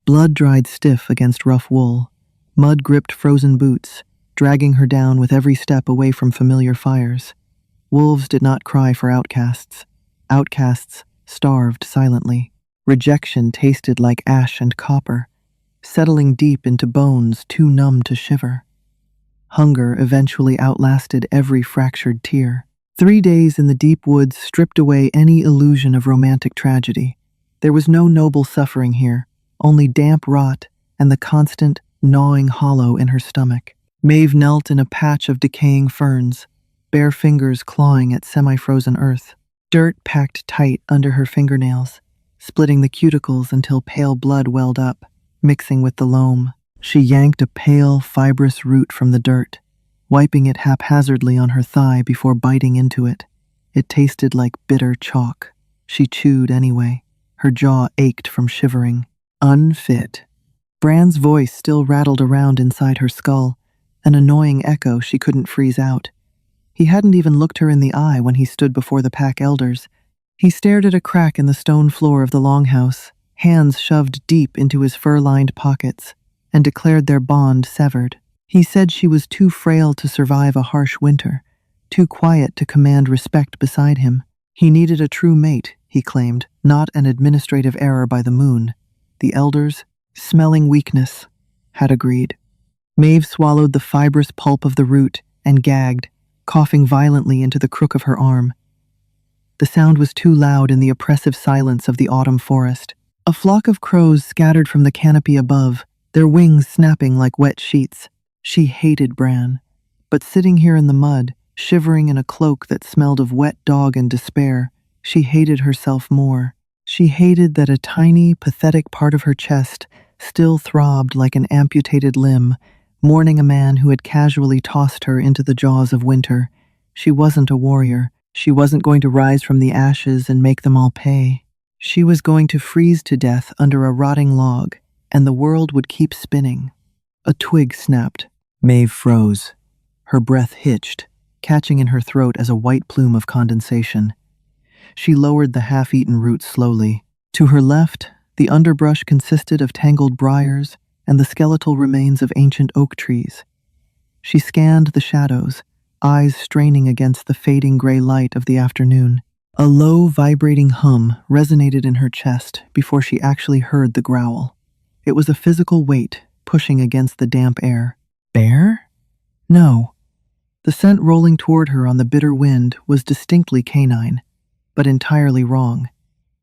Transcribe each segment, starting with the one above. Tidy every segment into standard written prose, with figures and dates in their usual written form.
Blood dried stiff against rough wool. Mud gripped frozen boots, dragging her down with every step away from familiar fires. Wolves did not cry for outcasts. Outcasts starved silently. Rejection tasted like ash and copper, settling deep into bones too numb to shiver. Hunger eventually outlasted every fractured tear. 3 days in the deep woods stripped away any illusion of romantic tragedy. There was no noble suffering here, only damp rot and the constant, gnawing hollow in her stomach. Maeve knelt in a patch of decaying ferns, bare fingers clawing at semi-frozen earth. Dirt packed tight under her fingernails, splitting the cuticles until pale blood welled up, mixing with the loam. She yanked a pale, fibrous root from the dirt, wiping it haphazardly on her thigh before biting into it. It tasted like bitter chalk. She chewed anyway. Her jaw ached from shivering. Unfit. Bran's voice still rattled around inside her skull, an annoying echo she couldn't freeze out. He hadn't even looked her in the eye when he stood before the pack elders. He stared at a crack in the stone floor of the longhouse, hands shoved deep into his fur-lined pockets, and declared their bond severed. He said she was too frail to survive a harsh winter, too quiet to command respect beside him. He needed a true mate, he claimed, not an administrative error by the moon. The elders, smelling weakness, had agreed. Maeve swallowed the fibrous pulp of the root and gagged, coughing violently into the crook of her arm. The sound was too loud in the oppressive silence of the autumn forest. A flock of crows scattered from the canopy above, their wings snapping like wet sheets. She hated Bran, but sitting here in the mud, shivering in a cloak that smelled of wet dog and despair, she hated herself more. She hated that a tiny, pathetic part of her chest still throbbed like an amputated limb, mourning a man who had casually tossed her into the jaws of winter. She wasn't a warrior. She wasn't going to rise from the ashes and make them all pay. She was going to freeze to death under a rotting log, and the world would keep spinning. A twig snapped. Maeve froze. Her breath hitched, catching in her throat as a white plume of condensation. She lowered the half-eaten root slowly. To her left, the underbrush consisted of tangled briars and the skeletal remains of ancient oak trees. She scanned the shadows, eyes straining against the fading gray light of the afternoon. A low, vibrating hum resonated in her chest before she actually heard the growl. It was a physical weight pushing against the damp air. Bear? No. The scent rolling toward her on the bitter wind was distinctly canine, but entirely wrong.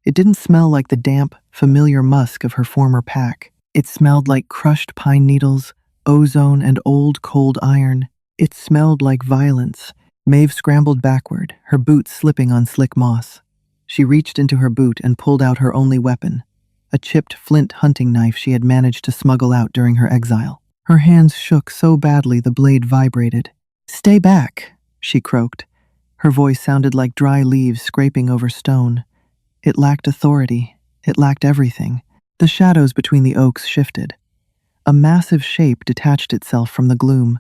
It didn't smell like the damp, familiar musk of her former pack. It smelled like crushed pine needles, ozone, and old, cold iron. It smelled like violence. Maeve scrambled backward, her boots slipping on slick moss. She reached into her boot and pulled out her only weapon, a chipped flint hunting knife she had managed to smuggle out during her exile. Her hands shook so badly the blade vibrated. "Stay back," she croaked. Her voice sounded like dry leaves scraping over stone. It lacked authority. It lacked everything. The shadows between the oaks shifted. A massive shape detached itself from the gloom.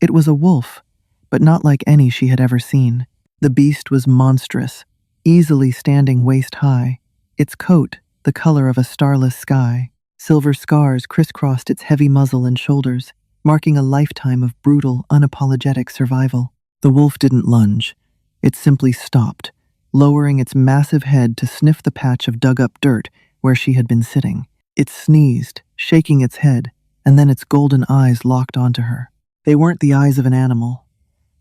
It was a wolf, but not like any she had ever seen. The beast was monstrous, easily standing waist-high, its coat the color of a starless sky. Silver scars crisscrossed its heavy muzzle and shoulders, marking a lifetime of brutal, unapologetic survival. The wolf didn't lunge. It simply stopped, lowering its massive head to sniff the patch of dug-up dirt where she had been sitting. It sneezed, shaking its head, and then its golden eyes locked onto her. They weren't the eyes of an animal.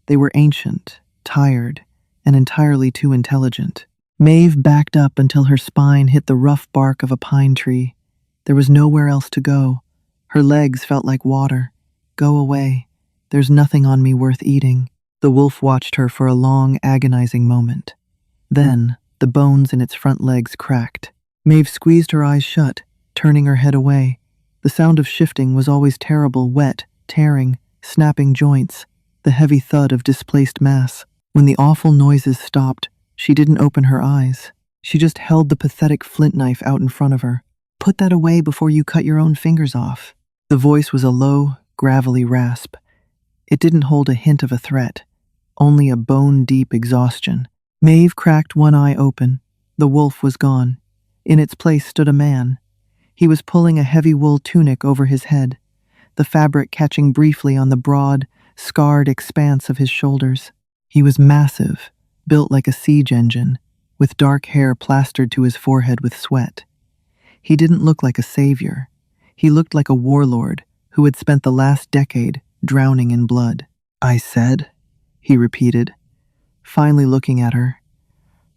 They were ancient, tired, and entirely too intelligent. Maeve backed up until her spine hit the rough bark of a pine tree. There was nowhere else to go. Her legs felt like water. "Go away. There's nothing on me worth eating." The wolf watched her for a long, agonizing moment. Then, the bones in its front legs cracked. Maeve squeezed her eyes shut, turning her head away. The sound of shifting was always terrible, wet, tearing, snapping joints, the heavy thud of displaced mass. When the awful noises stopped, she didn't open her eyes. She just held the pathetic flint knife out in front of her. "Put that away before you cut your own fingers off." The voice was a low, gravelly rasp. It didn't hold a hint of a threat, only a bone-deep exhaustion. Maeve cracked one eye open. The wolf was gone. In its place stood a man. He was pulling a heavy wool tunic over his head, the fabric catching briefly on the broad, scarred expanse of his shoulders. He was massive, built like a siege engine, with dark hair plastered to his forehead with sweat. He didn't look like a savior. He looked like a warlord who had spent the last decade drowning in blood. "I said," he repeated, finally looking at her.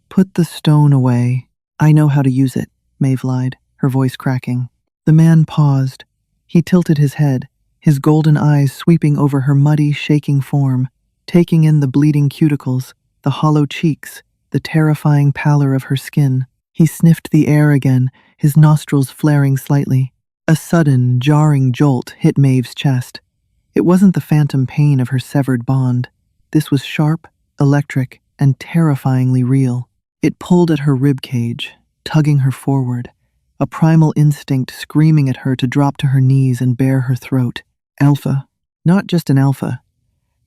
"Put the stone away." "I know how to use it," Maeve lied, her voice cracking. The man paused. He tilted his head, his golden eyes sweeping over her muddy, shaking form, taking in the bleeding cuticles, the hollow cheeks, the terrifying pallor of her skin. He sniffed the air again, his nostrils flaring slightly. A sudden, jarring jolt hit Maeve's chest. It wasn't the phantom pain of her severed bond. This was sharp, electric, and terrifyingly real. It pulled at her ribcage, tugging her forward, a primal instinct screaming at her to drop to her knees and bare her throat. Alpha. Not just an alpha.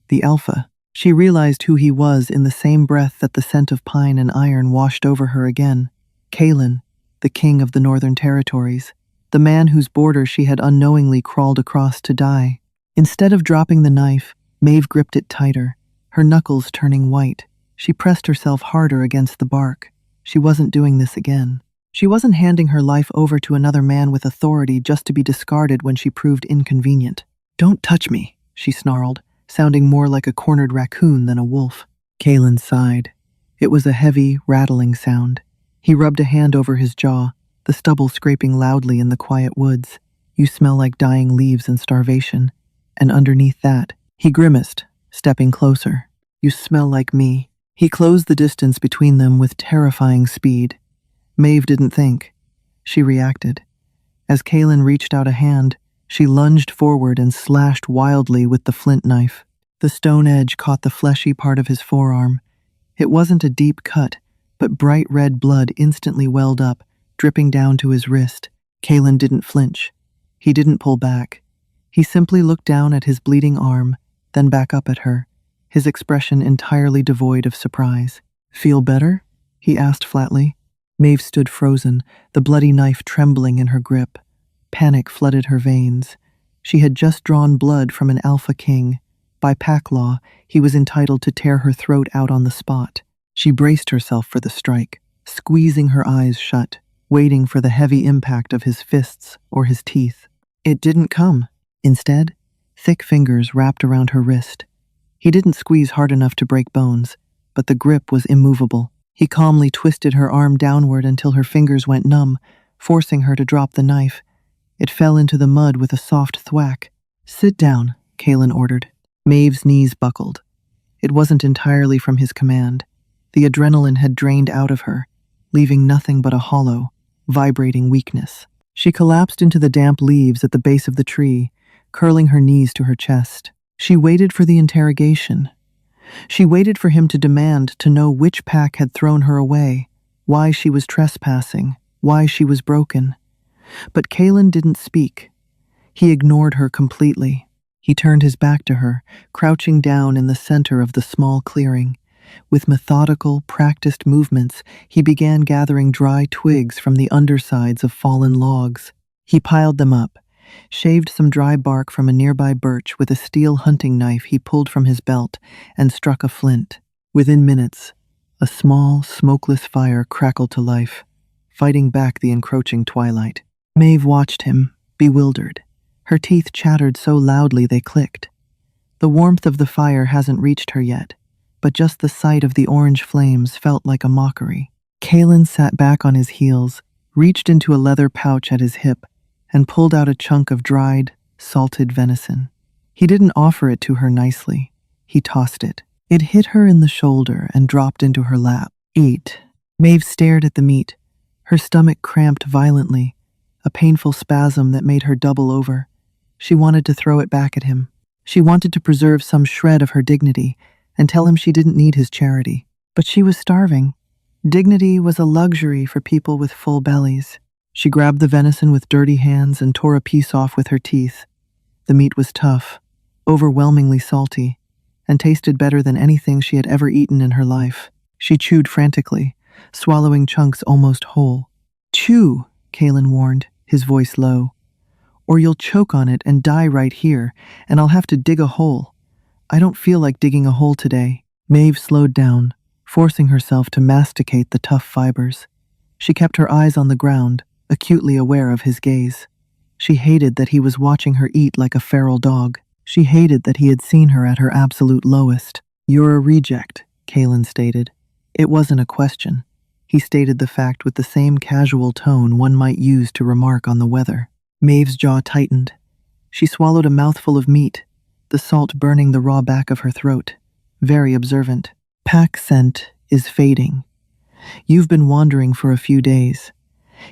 The alpha. She realized who he was in the same breath that the scent of pine and iron washed over her again. Kaelin, the king of the Northern Territories, the man whose border she had unknowingly crawled across to die. Instead of dropping the knife, Maeve gripped it tighter, her knuckles turning white. She pressed herself harder against the bark. She wasn't doing this again. She wasn't handing her life over to another man with authority just to be discarded when she proved inconvenient. "Don't touch me," she snarled, sounding more like a cornered raccoon than a wolf. Kaelin sighed. It was a heavy, rattling sound. He rubbed a hand over his jaw, the stubble scraping loudly in the quiet woods. "You smell like dying leaves and starvation." And underneath that, he grimaced, stepping closer. "You smell like me." He closed the distance between them with terrifying speed. Maeve didn't think. She reacted. As Kaelin reached out a hand, she lunged forward and slashed wildly with the flint knife. The stone edge caught the fleshy part of his forearm. It wasn't a deep cut, but bright red blood instantly welled up, dripping down to his wrist. Kaelin didn't flinch. He didn't pull back. He simply looked down at his bleeding arm, then back up at her, his expression entirely devoid of surprise. "Feel better?" he asked flatly. Maeve stood frozen, the bloody knife trembling in her grip. Panic flooded her veins. She had just drawn blood from an alpha king. By pack law, he was entitled to tear her throat out on the spot. She braced herself for the strike, squeezing her eyes shut, waiting for the heavy impact of his fists or his teeth. It didn't come. Instead, thick fingers wrapped around her wrist. He didn't squeeze hard enough to break bones, but the grip was immovable. He calmly twisted her arm downward until her fingers went numb, forcing her to drop the knife. It fell into the mud with a soft thwack. "Sit down," Kaelin ordered. Maeve's knees buckled. It wasn't entirely from his command. The adrenaline had drained out of her, leaving nothing but a hollow, vibrating weakness. She collapsed into the damp leaves at the base of the tree, curling her knees to her chest. She waited for the interrogation. She waited for him to demand to know which pack had thrown her away, why she was trespassing, why she was broken. But Kaelin didn't speak. He ignored her completely. He turned his back to her, crouching down in the center of the small clearing. With methodical, practiced movements, he began gathering dry twigs from the undersides of fallen logs. He piled them up, shaved some dry bark from a nearby birch with a steel hunting knife he pulled from his belt, and struck a flint. Within minutes, a small, smokeless fire crackled to life, fighting back the encroaching twilight. Maeve watched him, bewildered. Her teeth chattered so loudly they clicked. The warmth of the fire hasn't reached her yet, but just the sight of the orange flames felt like a mockery. Kaelin sat back on his heels, reached into a leather pouch at his hip, and pulled out a chunk of dried, salted venison. He didn't offer it to her nicely. He tossed it. It hit her in the shoulder and dropped into her lap. "Eat." Maeve stared at the meat. Her stomach cramped violently, a painful spasm that made her double over. She wanted to throw it back at him. She wanted to preserve some shred of her dignity and tell him she didn't need his charity. But she was starving. Dignity was a luxury for people with full bellies. She grabbed the venison with dirty hands and tore a piece off with her teeth. The meat was tough, overwhelmingly salty, and tasted better than anything she had ever eaten in her life. She chewed frantically, swallowing chunks almost whole. "Chew," Kaelin warned, his voice low. "Or you'll choke on it and die right here, and I'll have to dig a hole. I don't feel like digging a hole today." Maeve slowed down, forcing herself to masticate the tough fibers. She kept her eyes on the ground, acutely aware of his gaze. She hated that he was watching her eat like a feral dog. She hated that he had seen her at her absolute lowest. "You're a reject," Kalen stated. It wasn't a question. He stated the fact with the same casual tone one might use to remark on the weather. Maeve's jaw tightened. She swallowed a mouthful of meat, the salt burning the raw back of her throat. Very observant. "Pack scent is fading. You've been wandering for a few days."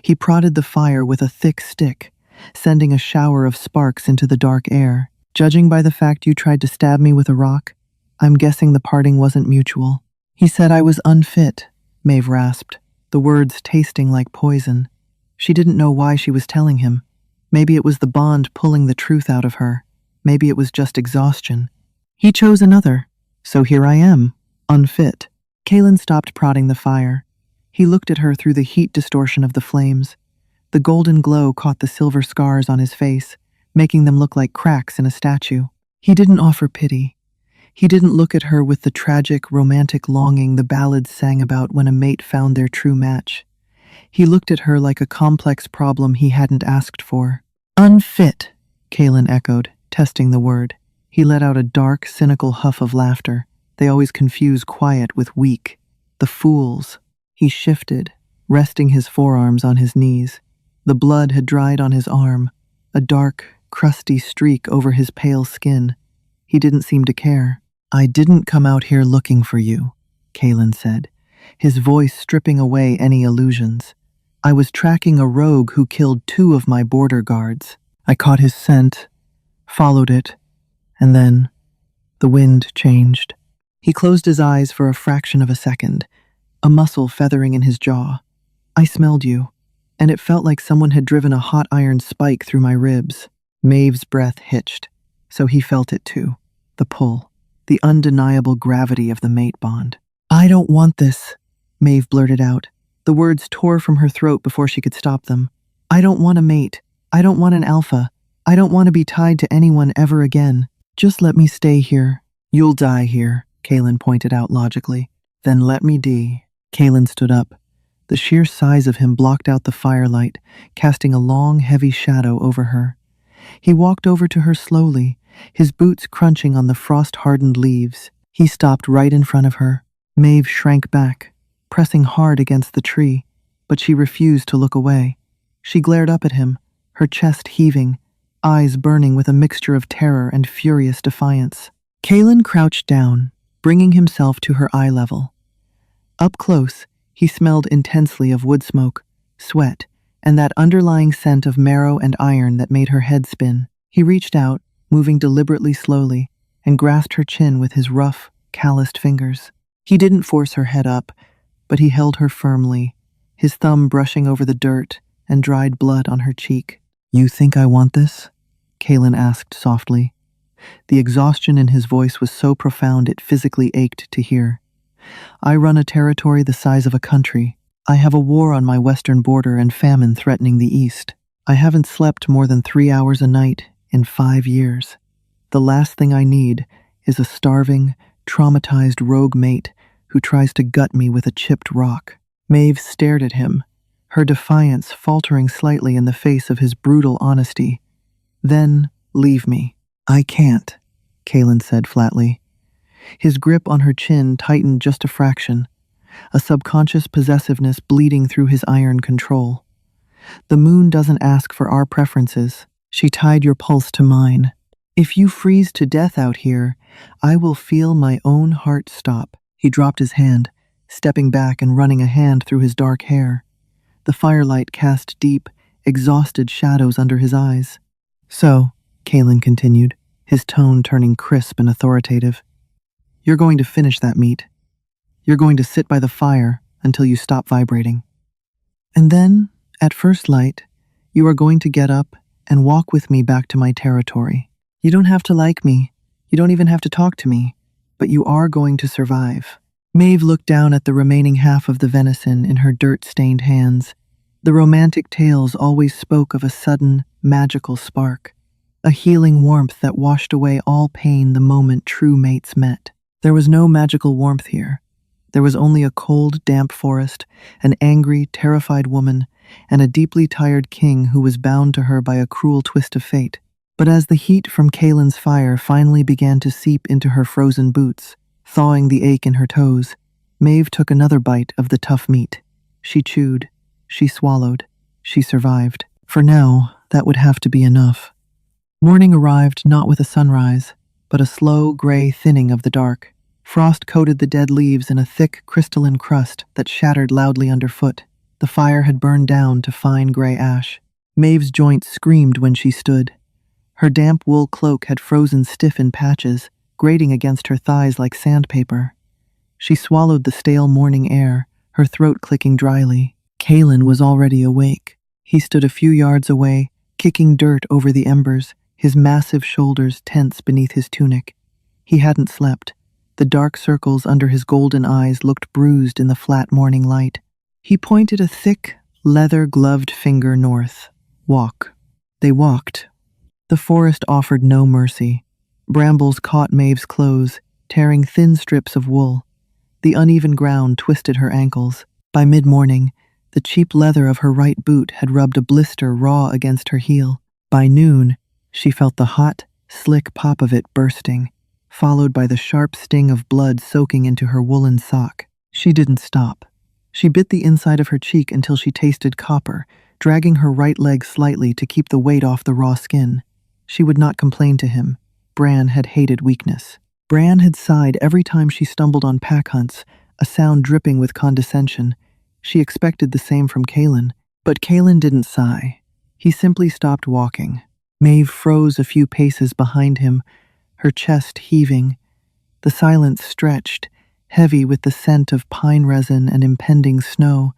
He prodded the fire with a thick stick, sending a shower of sparks into the dark air. "Judging by the fact you tried to stab me with a rock, I'm guessing the parting wasn't mutual." "He said I was unfit," Maeve rasped, the words tasting like poison. She didn't know why she was telling him. Maybe it was the bond pulling the truth out of her. Maybe it was just exhaustion. "He chose another, so here I am, unfit." Kalen stopped prodding the fire. He looked at her through the heat distortion of the flames. The golden glow caught the silver scars on his face, making them look like cracks in a statue. He didn't offer pity. He didn't look at her with the tragic, romantic longing the ballads sang about when a mate found their true match. He looked at her like a complex problem he hadn't asked for. "Unfit," Kalen echoed, testing the word. He let out a dark, cynical huff of laughter. They always confuse quiet with weak. The fools. He shifted, resting his forearms on his knees. The blood had dried on his arm, a dark, crusty streak over his pale skin. He didn't seem to care. "I didn't come out here looking for you," Kalen said, his voice stripping away any illusions. "I was tracking a rogue who killed 2 of my border guards. I caught his scent, followed it, and then the wind changed." He closed his eyes for a fraction of a second, a muscle feathering in his jaw. "I smelled you, and it felt like someone had driven a hot iron spike through my ribs." Maeve's breath hitched, so he felt it too. The pull, the undeniable gravity of the mate bond. "I don't want this," Maeve blurted out. The words tore from her throat before she could stop them. "I don't want a mate. I don't want an alpha. I don't want to be tied to anyone ever again. Just let me stay here." "You'll die here," Kalen pointed out logically. "Then let me die." Kalen stood up. The sheer size of him blocked out the firelight, casting a long, heavy shadow over her. He walked over to her slowly, his boots crunching on the frost-hardened leaves. He stopped right in front of her. Maeve shrank back, pressing hard against the tree, but she refused to look away. She glared up at him, her chest heaving, eyes burning with a mixture of terror and furious defiance. Kalen crouched down, bringing himself to her eye level. Up close, he smelled intensely of wood smoke, sweat, and that underlying scent of marrow and iron that made her head spin. He reached out, moving deliberately slowly, and grasped her chin with his rough, calloused fingers. He didn't force her head up, but he held her firmly, his thumb brushing over the dirt and dried blood on her cheek. "You think I want this?" Kalen asked softly. The exhaustion in his voice was so profound it physically ached to hear. "I run a territory the size of a country. I have a war on my western border and famine threatening the east. I haven't slept more than 3 hours a night in 5 years. The last thing I need is a starving, traumatized rogue mate who tries to gut me with a chipped rock." Maeve stared at him, her defiance faltering slightly in the face of his brutal honesty. "Then, leave me." "I can't," Kalen said flatly. His grip on her chin tightened just a fraction, a subconscious possessiveness bleeding through his iron control. "The moon doesn't ask for our preferences. She tied your pulse to mine. If you freeze to death out here, I will feel my own heart stop." He dropped his hand, stepping back and running a hand through his dark hair. The firelight cast deep, exhausted shadows under his eyes. "So," Kalen continued, his tone turning crisp and authoritative, "you're going to finish that meat. You're going to sit by the fire until you stop vibrating. And then, at first light, you are going to get up and walk with me back to my territory. You don't have to like me. You don't even have to talk to me. But you are going to survive." Maeve looked down at the remaining half of the venison in her dirt-stained hands. The romantic tales always spoke of a sudden, magical spark, a healing warmth that washed away all pain the moment true mates met. There was no magical warmth here. There was only a cold, damp forest, an angry, terrified woman, and a deeply tired king who was bound to her by a cruel twist of fate. But as the heat from Kaelin's fire finally began to seep into her frozen boots, thawing the ache in her toes, Maeve took another bite of the tough meat. She chewed, she swallowed, she survived. For now, that would have to be enough. Morning arrived not with a sunrise, but a slow, gray thinning of the dark. Frost coated the dead leaves in a thick, crystalline crust that shattered loudly underfoot. The fire had burned down to fine gray ash. Maeve's joints screamed when she stood. Her damp wool cloak had frozen stiff in patches, grating against her thighs like sandpaper. She swallowed the stale morning air, her throat clicking dryly. Kaelin was already awake. He stood a few yards away, kicking dirt over the embers, his massive shoulders tense beneath his tunic. He hadn't slept. The dark circles under his golden eyes looked bruised in the flat morning light. He pointed a thick, leather-gloved finger north. Walk. They walked. The forest offered no mercy. Brambles caught Maeve's clothes, tearing thin strips of wool. The uneven ground twisted her ankles. By mid-morning, the cheap leather of her right boot had rubbed a blister raw against her heel. By noon, she felt the hot, slick pop of it bursting, followed by the sharp sting of blood soaking into her woolen sock. She didn't stop. She bit the inside of her cheek until she tasted copper, dragging her right leg slightly to keep the weight off the raw skin. She would not complain to him. Bran had hated weakness. Bran had sighed every time she stumbled on pack hunts, a sound dripping with condescension. She expected the same from Kaelin, but Kaelin didn't sigh. He simply stopped walking. Maeve froze a few paces behind him, her chest heaving. The silence stretched, heavy with the scent of pine resin and impending snow.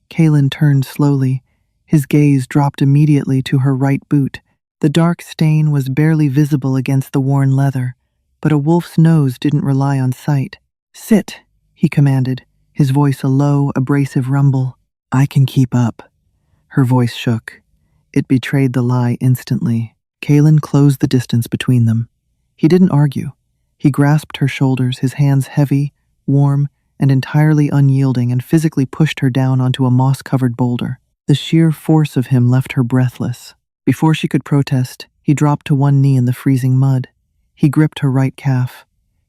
Kaelin turned slowly. His gaze dropped immediately to her right boot. The dark stain was barely visible against the worn leather, but a wolf's nose didn't rely on sight. "Sit," he commanded, his voice a low, abrasive rumble. "I can keep up." Her voice shook. It betrayed the lie instantly. Kaelin closed the distance between them. He didn't argue. He grasped her shoulders, his hands heavy, warm, and entirely unyielding, and physically pushed her down onto a moss-covered boulder. The sheer force of him left her breathless. Before she could protest, he dropped to one knee in the freezing mud. He gripped her right calf.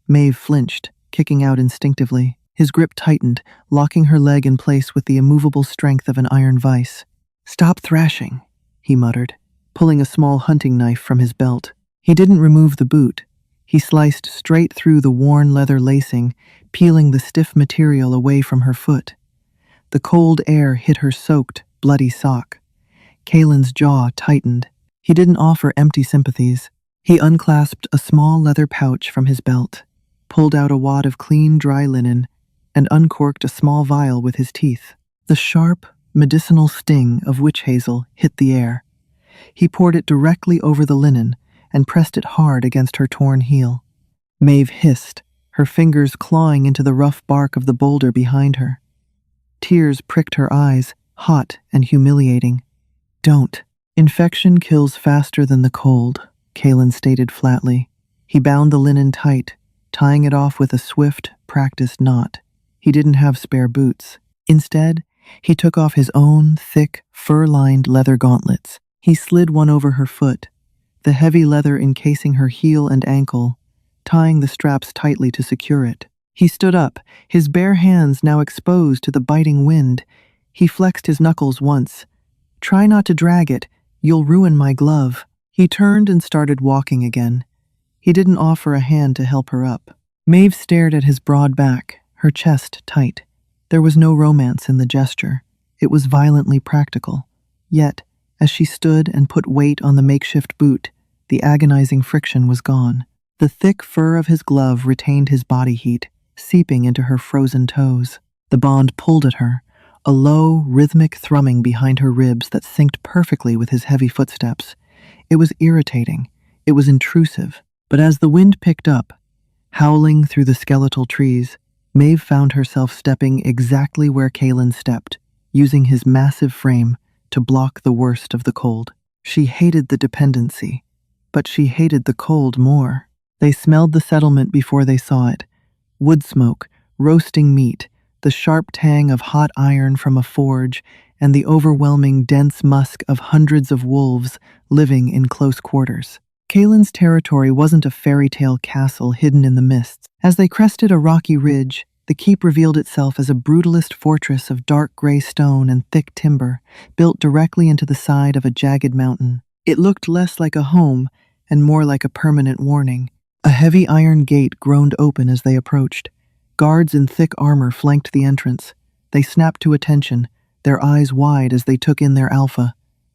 Maeve flinched, kicking out instinctively. His grip tightened, locking her leg in place with the immovable strength of an iron vise. "Stop thrashing," he muttered, pulling a small hunting knife from his belt. He didn't remove the boot. He sliced straight through the worn leather lacing, peeling the stiff material away from her foot. The cold air hit her soaked, bloody sock. Kaelin's jaw tightened. He didn't offer empty sympathies. He unclasped a small leather pouch from his belt, pulled out a wad of clean, dry linen, and uncorked a small vial with his teeth. The sharp, medicinal sting of witch hazel hit the air. He poured it directly over the linen and pressed it hard against her torn heel. Maeve hissed, her fingers clawing into the rough bark of the boulder behind her. Tears pricked her eyes, hot and humiliating. "Don't. Infection kills faster than the cold," Kaelin stated flatly. He bound the linen tight, tying it off with a swift, practiced knot. He didn't have spare boots. Instead, he took off his own thick, fur-lined leather gauntlets. He slid one over her foot, the heavy leather encasing her heel and ankle, tying the straps tightly to secure it. He stood up, his bare hands now exposed to the biting wind. He flexed his knuckles once. "Try not to drag it. You'll ruin my glove." He turned and started walking again. He didn't offer a hand to help her up. Maeve stared at his broad back, her chest tight. There was no romance in the gesture. It was violently practical. Yet, as she stood and put weight on the makeshift boot, the agonizing friction was gone. The thick fur of his glove retained his body heat, seeping into her frozen toes. The bond pulled at her, a low, rhythmic thrumming behind her ribs that synced perfectly with his heavy footsteps. It was irritating. It was intrusive. But as the wind picked up, howling through the skeletal trees, Maeve found herself stepping exactly where Kaelin stepped, using his massive frame to block the worst of the cold. She hated the dependency, but she hated the cold more. They smelled the settlement before they saw it. Wood smoke, roasting meat, the sharp tang of hot iron from a forge, and the overwhelming dense musk of hundreds of wolves living in close quarters. Kalen's territory wasn't a fairy tale castle hidden in the mists. As they crested a rocky ridge, the keep revealed itself as a brutalist fortress of dark gray stone and thick timber, built directly into the side of a jagged mountain. It looked less like a home and more like a permanent warning. A heavy iron gate groaned open as they approached. Guards in thick armor flanked the entrance. They snapped to attention, their eyes wide as they took in their alpha.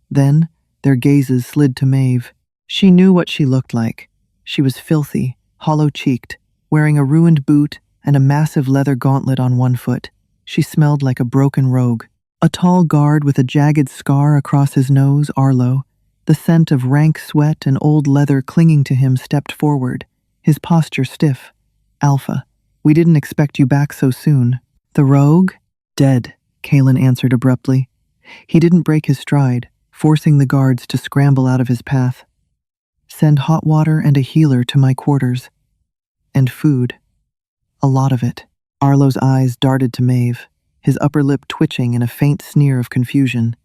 Then, their gazes slid to Maeve. She knew what she looked like. She was filthy, hollow-cheeked, wearing a ruined boot and a massive leather gauntlet on one foot. She smelled like a broken rogue. A tall guard with a jagged scar across his nose, Arlo, the scent of rank sweat and old leather clinging to him, stepped forward, his posture stiff. "Alpha, we didn't expect you back so soon." "The rogue?" "Dead," Kalen answered abruptly. He didn't break his stride, forcing the guards to scramble out of his path. "Send hot water and a healer to my quarters. And food. A lot of it." Arlo's eyes darted to Maeve, his upper lip twitching in a faint sneer of confusion.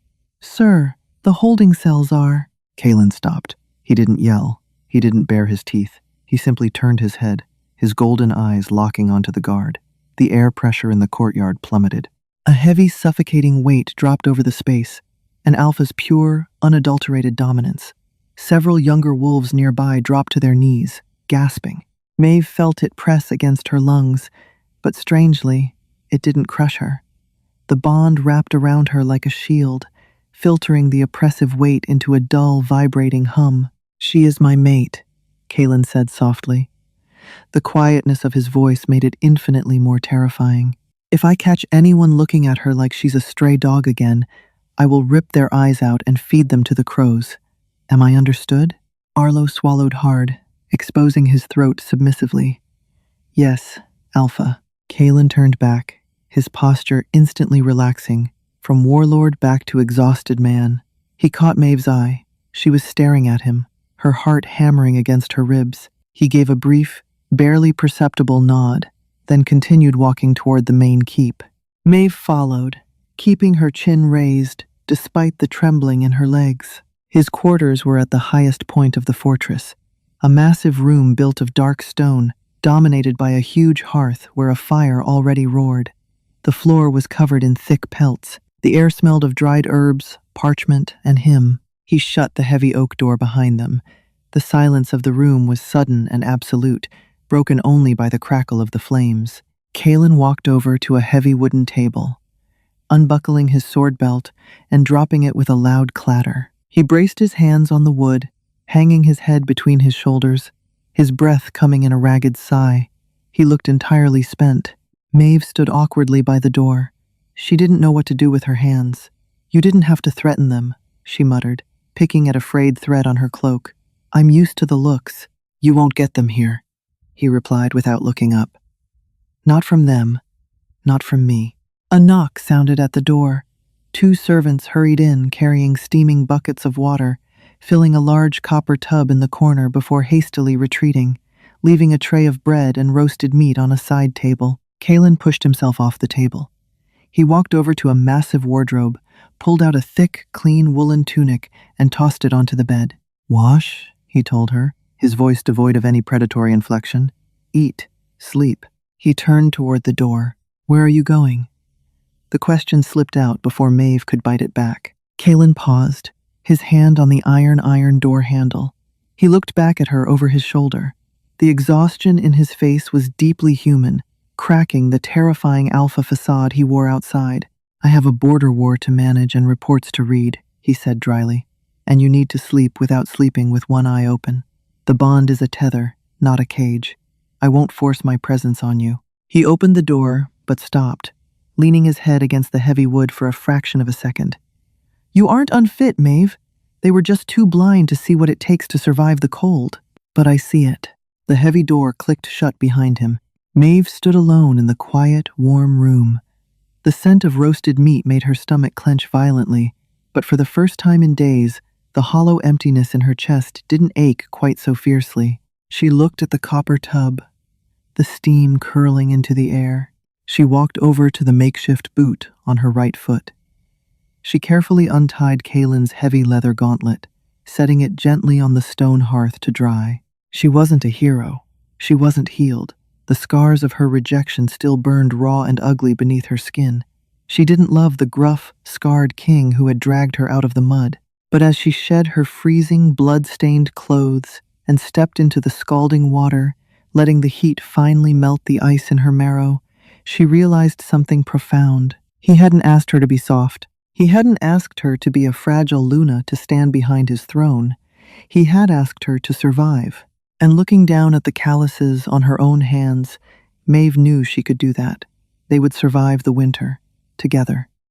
"Sir, the holding cells are—" Kalen stopped. He didn't yell. He didn't bare his teeth. He simply turned his head, his golden eyes locking onto the guard. The air pressure in the courtyard plummeted. A heavy, suffocating weight dropped over the space, an alpha's pure, unadulterated dominance. Several younger wolves nearby dropped to their knees, gasping. Maeve felt it press against her lungs, but strangely, it didn't crush her. The bond wrapped around her like a shield, filtering the oppressive weight into a dull, vibrating hum. "She is my mate," Kalen said softly. The quietness of his voice made it infinitely more terrifying. "If I catch anyone looking at her like she's a stray dog again, I will rip their eyes out and feed them to the crows. Am I understood?" Arlo swallowed hard, exposing his throat submissively. "Yes, Alpha." Kalen turned back, his posture instantly relaxing, from warlord back to exhausted man. He caught Maeve's eye. She was staring at him, her heart hammering against her ribs. He gave a brief, barely perceptible nod, then continued walking toward the main keep. Maeve followed, keeping her chin raised despite the trembling in her legs. His quarters were at the highest point of the fortress, a massive room built of dark stone, dominated by a huge hearth where a fire already roared. The floor was covered in thick pelts. The air smelled of dried herbs, parchment, and him. He shut the heavy oak door behind them. The silence of the room was sudden and absolute, broken only by the crackle of the flames. Kalen walked over to a heavy wooden table, unbuckling his sword belt and dropping it with a loud clatter. He braced his hands on the wood, hanging his head between his shoulders, his breath coming in a ragged sigh. He looked entirely spent. Maeve stood awkwardly by the door. She didn't know what to do with her hands. "You didn't have to threaten them," she muttered, picking at a frayed thread on her cloak. "I'm used to the looks." "You won't get them here," he replied without looking up. "Not from them, not from me." A knock sounded at the door. 2 servants hurried in, carrying steaming buckets of water, filling a large copper tub in the corner before hastily retreating, leaving a tray of bread and roasted meat on a side table. Kalen pushed himself off the table. He walked over to a massive wardrobe, pulled out a thick, clean woolen tunic, and tossed it onto the bed. "Wash," he told her, his voice devoid of any predatory inflection. "Eat, sleep." He turned toward the door. "Where are you going?" The question slipped out before Maeve could bite it back. Kalen paused, his hand on the iron door handle. He looked back at her over his shoulder. The exhaustion in his face was deeply human, cracking the terrifying alpha facade he wore outside. "I have a border war to manage and reports to read," he said dryly. "And you need to sleep without sleeping with one eye open. The bond is a tether, not a cage. I won't force my presence on you." He opened the door, but stopped, leaning his head against the heavy wood for a fraction of a second. "You aren't unfit, Maeve. They were just too blind to see what it takes to survive the cold. But I see it." The heavy door clicked shut behind him. Maeve stood alone in the quiet, warm room, The scent of roasted meat made her stomach clench violently, but for the first time in days, the hollow emptiness in her chest didn't ache quite so fiercely. She looked at the copper tub, the steam curling into the air. She walked over to the makeshift boot on her right foot. She carefully untied Kaylin's heavy leather gauntlet, setting it gently on the stone hearth to dry. She wasn't a hero. She wasn't healed. The scars of her rejection still burned raw and ugly beneath her skin. She didn't love the gruff, scarred king who had dragged her out of the mud. But as she shed her freezing, blood-stained clothes and stepped into the scalding water, letting the heat finally melt the ice in her marrow, she realized something profound. He hadn't asked her to be soft. He hadn't asked her to be a fragile Luna to stand behind his throne. He had asked her to survive. And looking down at the calluses on her own hands, Maeve knew she could do that. They would survive the winter, together.